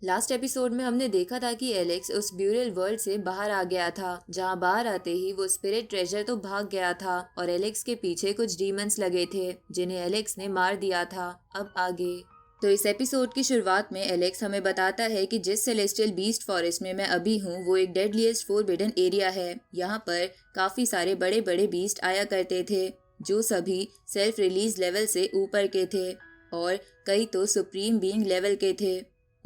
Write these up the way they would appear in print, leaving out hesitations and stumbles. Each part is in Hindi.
लास्ट एपिसोड में हमने देखा था कि एलेक्स उस ब्यूरल वर्ल्ड से बाहर आ गया था, जहां बाहर आते ही वो स्पिरिट ट्रेजर तो भाग गया था और एलेक्स के पीछे कुछ डीमंस लगे थे जिन्हें एलेक्स ने मार दिया था। अब आगे तो इस एपिसोड की शुरुआत में एलेक्स हमें बताता है कि जिस सेलेस्टियल बीस्ट फॉरेस्ट में मैं अभी हूँ वो एक डेडलीस्ट फोरबिडन एरिया है। यहाँ पर काफी सारे बड़े बड़े बीस्ट आया करते थे जो सभी सेल्फ रिलीज लेवल से ऊपर के थे और कई तो सुप्रीम बीइंग लेवल के थे।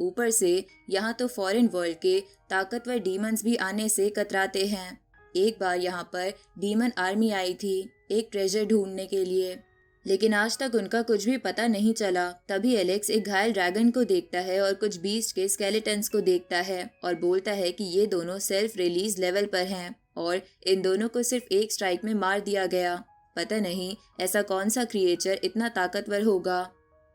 ऊपर से यहाँ तो फॉरेन वर्ल्ड के ताकतवर डीमंस भी आने से कतराते हैं। एक बार यहाँ पर डीमन आर्मी आई थी एक ट्रेजर ढूंढने के लिए, लेकिन आज तक उनका कुछ भी पता नहीं चला। तभी एलेक्स एक घायल ड्रैगन को देखता है और कुछ बीस्ट के स्केलेटन्स को देखता है और बोलता है कि ये दोनों सेल्फ रिलीज लेवल पर हैं और इन दोनों को सिर्फ एक स्ट्राइक में मार दिया गया। पता नहीं ऐसा कौन सा क्रिएचर इतना ताकतवर होगा।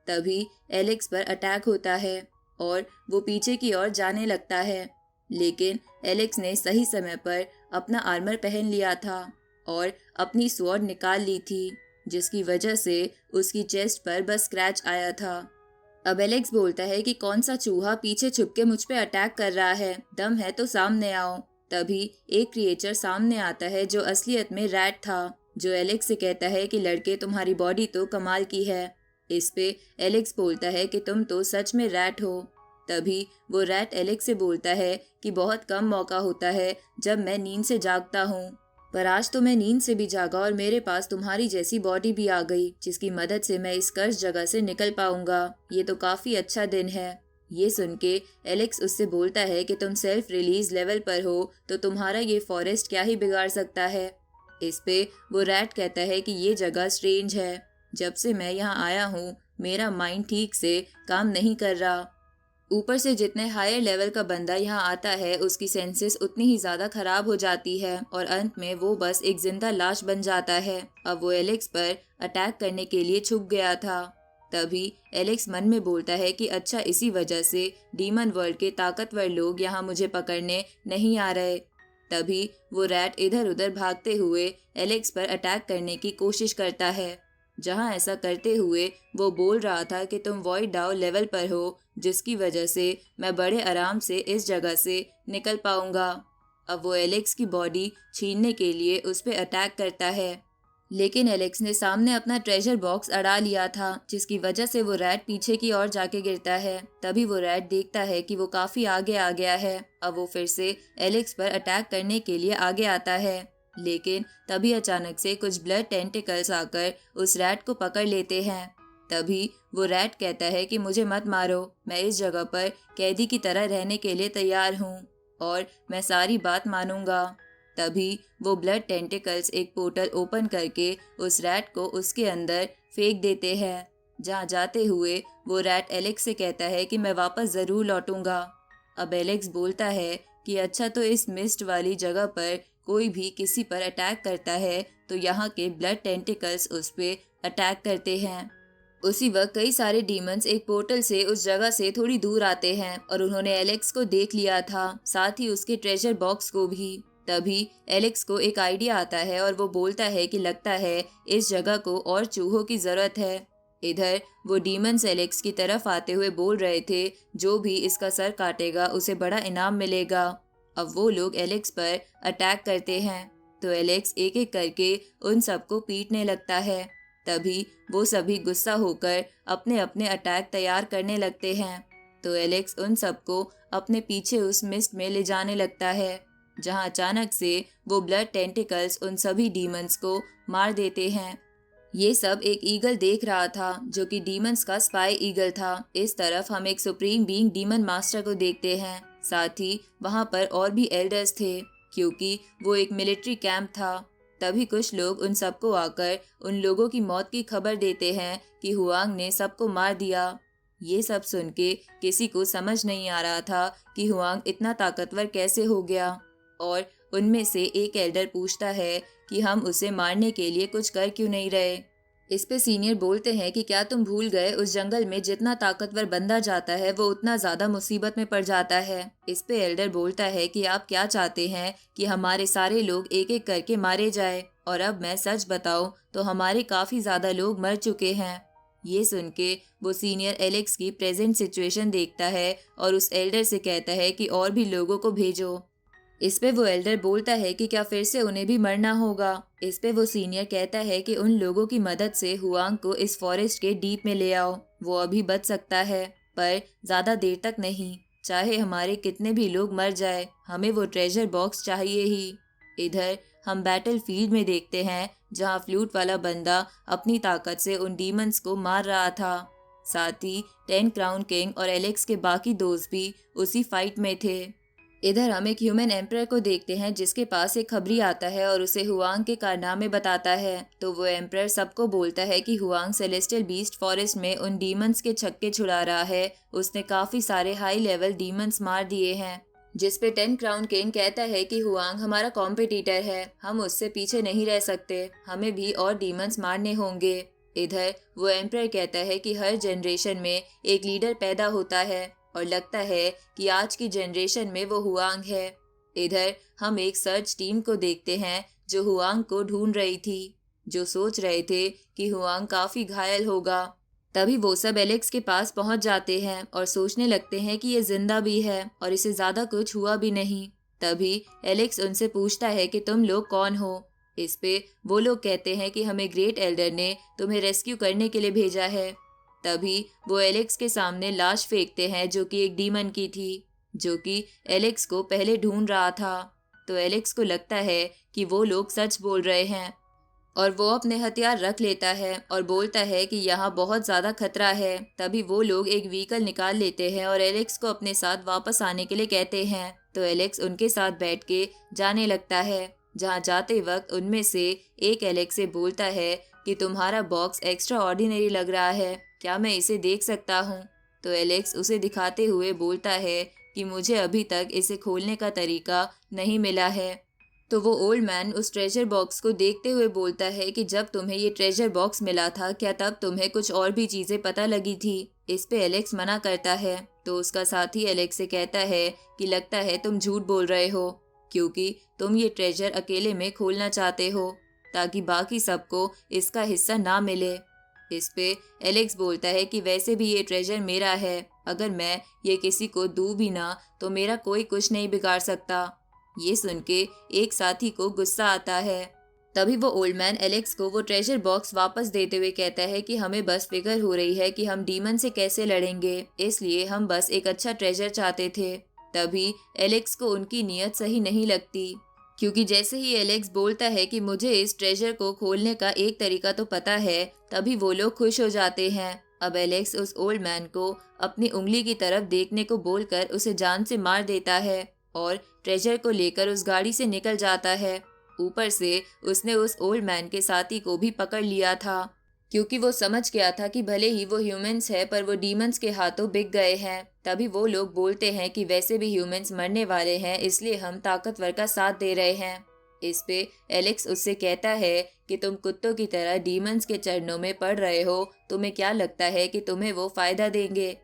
तभी एलेक्स पर अटैक होता है और वो पीछे की ओर जाने लगता है, लेकिन एलेक्स ने सही समय पर अपना आर्मर पहन लिया था और अपनी स्वॉर्ड निकाल ली थी, जिसकी वजह से उसकी चेस्ट पर बस स्क्रैच आया था। अब एलेक्स बोलता है कि कौन सा चूहा पीछे छुप के मुझ पे अटैक कर रहा है, दम है तो सामने आओ। तभी एक क्रिएचर सामने आता है जो असलियत में रैट था, जो एलेक्स से कहता है कि लड़के तुम्हारी बॉडी तो कमाल की है। इस पे एलेक्स बोलता है कि तुम तो सच में रैट हो। तभी वो रैट एलेक्स से बोलता है कि बहुत कम मौका होता है जब मैं नींद से जागता हूँ, पर आज तो मैं नींद से भी जागा और मेरे पास तुम्हारी जैसी बॉडी भी आ गई जिसकी मदद से मैं इस कर्स जगह से निकल पाऊंगा। ये तो काफी अच्छा दिन है। ये सुन के एलेक्स उससे बोलता है कि तुम सेल्फ रिलीज लेवल पर हो तो तुम्हारा ये फॉरेस्ट क्या ही बिगाड़ सकता है। इस पे वो रैट कहता है कि ये जगह स्ट्रेंज है, जब से मैं यहाँ आया हूँ मेरा माइंड ठीक से काम नहीं कर रहा। ऊपर से जितने हायर लेवल का बंदा यहाँ आता है उसकी सेंसेस उतनी ही ज्यादा खराब हो जाती है और अंत में वो बस एक जिंदा लाश बन जाता है। अब वो एलेक्स पर अटैक करने के लिए छुप गया था। तभी एलेक्स मन में बोलता है कि अच्छा इसी वजह से डीमन वर्ल्ड के ताकतवर लोग यहाँ मुझे पकड़ने नहीं आ रहे। तभी वो रैट इधर उधर भागते हुए एलेक्स पर अटैक करने की कोशिश करता है। जहां ऐसा करते हुए वो बोल रहा था कि तुम वॉइड डाउ लेवल पर हो, जिसकी वजह से मैं बड़े आराम से इस जगह से निकल पाऊंगा। अब वो एलेक्स की बॉडी छीनने के लिए उस पर अटैक करता है, लेकिन एलेक्स ने सामने अपना ट्रेजर बॉक्स अड़ा लिया था, जिसकी वजह से वो रैट पीछे की ओर जाके गिरता है। तभी वो रैट देखता है कि वो काफी आगे आ गया है। अब वो फिर से एलेक्स पर अटैक करने के लिए आगे आता है, लेकिन तभी अचानक से कुछ ब्लड टेंटिकल्स आकर उस रैट को पकड़ लेते हैं। तभी वो रैट कहता है कि मुझे मत मारो, मैं इस जगह पर कैदी की तरह रहने के लिए तैयार हूँ और मैं सारी बात मानूंगा। तभी वो ब्लड टेंटिकल्स एक पोर्टल ओपन करके उस रैट को उसके अंदर फेंक देते हैं। जहाँ जाते हुए वो रैट एलेक्स से कहता है कि मैं वापस जरूर लौटूंगा। अब एलेक्स बोलता है कि अच्छा तो इस मिस्ट वाली जगह पर कोई भी किसी पर अटैक करता है तो यहाँ के ब्लड टेंटिकल्स उस पे अटैक करते हैं। उसी वक्त कई सारे डीमंस एक पोर्टल से उस जगह से थोड़ी दूर आते हैं और उन्होंने एलेक्स को देख लिया था, साथ ही उसके ट्रेजर बॉक्स को भी। तभी एलेक्स को एक आइडिया आता है और वो बोलता है कि लगता है इस जगह को और चूहों की जरूरत है। इधर वो डीमंस एलेक्स की तरफ आते हुए बोल रहे थे जो भी इसका सर काटेगा उसे बड़ा इनाम मिलेगा। अब वो लोग एलेक्स पर अटैक करते हैं तो एलेक्स एक एक करके उन सबको पीटने लगता है। तभी वो सभी गुस्सा होकर अपने अपने अटैक तैयार करने लगते हैं तो एलेक्स उन सबको अपने पीछे उस मिस्ट में ले जाने लगता है, जहां अचानक से वो ब्लड टेंटिकल्स उन सभी डीमंस को मार देते हैं। ये सब एक ईगल देख रहा था जो कि डीमंस का स्पाई ईगल था। इस तरफ हम एक सुप्रीम बीइंग डीमन मास्टर को देखते हैं, साथ ही वहां पर और भी एल्डर्स थे क्योंकि वो एक मिलिट्री कैंप था। तभी कुछ लोग उन सबको आकर उन लोगों की मौत की खबर देते हैं कि हुआंग ने सबको मार दिया। ये सब सुन के किसी को समझ नहीं आ रहा था कि हुआंग इतना ताकतवर कैसे हो गया और उनमें से एक एल्डर पूछता है कि हम उसे मारने के लिए कुछ कर क्यों नहीं रहे। इस पे सीनियर बोलते हैं कि क्या तुम भूल गए उस जंगल में जितना ताकतवर बंदा जाता है वो उतना ज्यादा मुसीबत में पड़ जाता है। इस पे एल्डर बोलता है कि आप क्या चाहते हैं कि हमारे सारे लोग एक एक करके मारे जाए, और अब मैं सच बताऊं तो हमारे काफी ज्यादा लोग मर चुके हैं। ये सुन के वो सीनियर एलेक्स की प्रेजेंट सिचुएशन देखता है और उस एल्डर से कहता है कि और भी लोगों को भेजो। इस पे वो एल्डर बोलता है कि क्या फिर से उन्हें भी मरना होगा। इस पे वो सीनियर कहता है कि उन लोगों की मदद से हुआंग को इस फॉरेस्ट के डीप में ले आओ, वो अभी बच सकता है, पर ज़्यादा देर तक नहीं। चाहे हमारे कितने भी लोग मर जाए, हमें वो ट्रेजर बॉक्स चाहिए ही। इधर हम बैटल फील्ड में देखते हैं जहाँ फ्लूट वाला बंदा अपनी ताकत से उन डीमंस को मार रहा था। साथ ही 10 क्राउन किंग और एलेक्स के बाकी दोस्त भी उसी फाइट में थे। इधर हम एक ह्यूमन एम्परर को देखते हैं जिसके पास एक खबरी आता है और उसे हुआंग के कारनामे बताता है। तो वो एम्परर सबको बोलता है कि हुआंग सेलेस्टियल बीस्ट फॉरेस्ट में उन डीमंस के छक्के छुड़ा रहा है। उसने काफी सारे हाई लेवल डीमंस मार दिए हैं। जिस पे 10 क्राउन किंग कहता है कि हुआंग हमारा कॉम्पिटिटर है, हम उससे पीछे नहीं रह सकते, हमें भी और डीमंस मारने होंगे। इधर वो एम्परर कहता है कि हर जनरेशन में एक लीडर पैदा होता है और लगता है कि आज की जनरेशन में वो हुआंग है। इधर हम एक सर्च टीम को देखते हैं जो हुआंग को ढूंढ रही थी, जो सोच रहे थे कि हुआंग काफी घायल होगा। तभी वो सब एलेक्स के पास पहुंच जाते हैं और सोचने लगते हैं कि ये जिंदा भी है और इसे ज्यादा कुछ हुआ भी नहीं। तभी एलेक्स उनसे पूछता है कि तुम लोग कौन हो। इस पे वो लोग कहते हैं कि हमें ग्रेट एल्डर ने तुम्हें रेस्क्यू करने के लिए भेजा है। तभी वो एलेक्स के सामने लाश फेंकते हैं जो कि एक डीमन की थी, जो कि एलेक्स को पहले ढूंढ रहा था। तो एलेक्स को लगता है कि वो लोग सच बोल रहे हैं और वो अपने हथियार रख लेता है और बोलता है कि यहाँ बहुत ज़्यादा खतरा है। तभी वो लोग एक व्हीकल निकाल लेते हैं और एलेक्स को अपने साथ वापस आने के लिए कहते हैं। तो एलेक्स उनके साथ बैठ के जाने लगता है। जहाँ जाते वक्त उनमें से एक एलेक्स से बोलता है कि तुम्हारा बॉक्स एक्स्ट्रा ऑर्डिनरी लग रहा है, क्या मैं इसे देख सकता हूँ। तो एलेक्स उसे दिखाते हुए बोलता है कि मुझे अभी तक इसे खोलने का तरीका नहीं मिला है। तो वो ओल्ड मैन उस ट्रेजर बॉक्स को देखते हुए बोलता है कि जब तुम्हें ये ट्रेजर बॉक्स मिला था, क्या तब तुम्हें कुछ और भी चीजें पता लगी थी। इस पे एलेक्स मना करता है। तो उसका साथी एलेक्स से कहता है कि लगता है तुम झूठ बोल रहे हो, क्योंकि तुम ये ट्रेजर अकेले में खोलना चाहते हो ताकि बाकी सबको इसका हिस्सा ना मिले। इस पे एलेक्स बोलता है कि वैसे भी ये ट्रेजर मेरा है, अगर मैं ये किसी को दूं भी ना तो मेरा कोई कुछ नहीं बिगाड़ सकता। ये सुन के एक साथी को गुस्सा आता है। तभी वो ओल्ड मैन एलेक्स को वो ट्रेजर बॉक्स वापस देते हुए कहता है कि हमें बस फिक्र हो रही है कि हम डीमन से कैसे लड़ेंगे, इसलिए हम बस एक अच्छा ट्रेजर चाहते थे। तभी एलेक्स को उनकी नीयत सही नहीं लगती, क्योंकि जैसे ही एलेक्स बोलता है कि मुझे इस ट्रेजर को खोलने का एक तरीका तो पता है, तभी वो लोग खुश हो जाते हैं। अब एलेक्स उस ओल्ड मैन को अपनी उंगली की तरफ देखने को बोलकर उसे जान से मार देता है और ट्रेजर को लेकर उस गाड़ी से निकल जाता है। ऊपर से उसने उस ओल्ड मैन के साथी को भी पकड़ लिया था, क्योंकि वो समझ गया था कि भले ही वो ह्यूमंस है पर वो डीमंस के हाथों बिक गए हैं। तभी वो लोग बोलते हैं कि वैसे भी ह्यूमंस मरने वाले हैं, इसलिए हम ताकतवर का साथ दे रहे हैं। इस पे एलेक्स उससे कहता है कि तुम कुत्तों की तरह डीमंस के चरणों में पड़ रहे हो, तुम्हें क्या लगता है कि तुम्हें वो फायदा देंगे।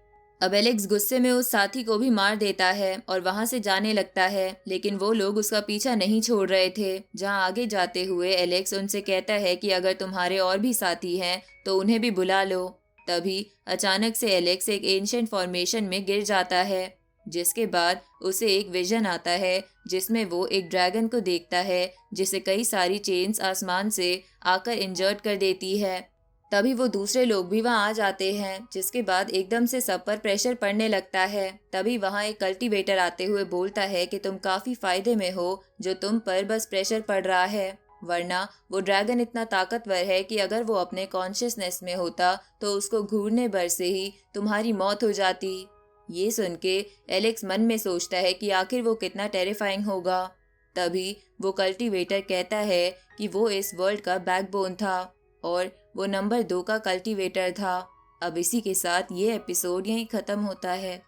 अब एलेक्स गुस्से में उस साथी को भी मार देता है और वहां से जाने लगता है, लेकिन वो लोग उसका पीछा नहीं छोड़ रहे थे। जहां आगे जाते हुए एलेक्स उनसे कहता है कि अगर तुम्हारे और भी साथी हैं तो उन्हें भी बुला लो। तभी अचानक से एलेक्स एक एंशिएंट फॉर्मेशन में गिर जाता है, जिसके बाद उसे एक विजन आता है जिसमें वो एक ड्रैगन को देखता है जिसे कई सारी चेन्स आसमान से आकर इंजर्ट कर देती है। तभी वो दूसरे लोग भी वहां आ जाते हैं, जिसके बाद एकदम से सब पर प्रेशर पड़ने लगता है। तभी वहां एक कल्टीवेटर आते हुए बोलता है कि तुम काफी फायदे में हो जो तुम पर बस प्रेशर पड़ रहा है, वरना वो ड्रैगन इतना ताकतवर है कि अगर वो अपने कॉन्शियसनेस में होता तो उसको घूरने भर से ही तुम्हारी मौत हो जाती। ये सुन के एलेक्स मन में सोचता है कि आखिर वो कितना टेरिफाइंग होगा। तभी वो कल्टीवेटर कहता है कि वो इस वर्ल्ड का बैकबोन था और वो नंबर 2 का कल्टीवेटर था। अब इसी के साथ ये एपिसोड यहीं ख़त्म होता है।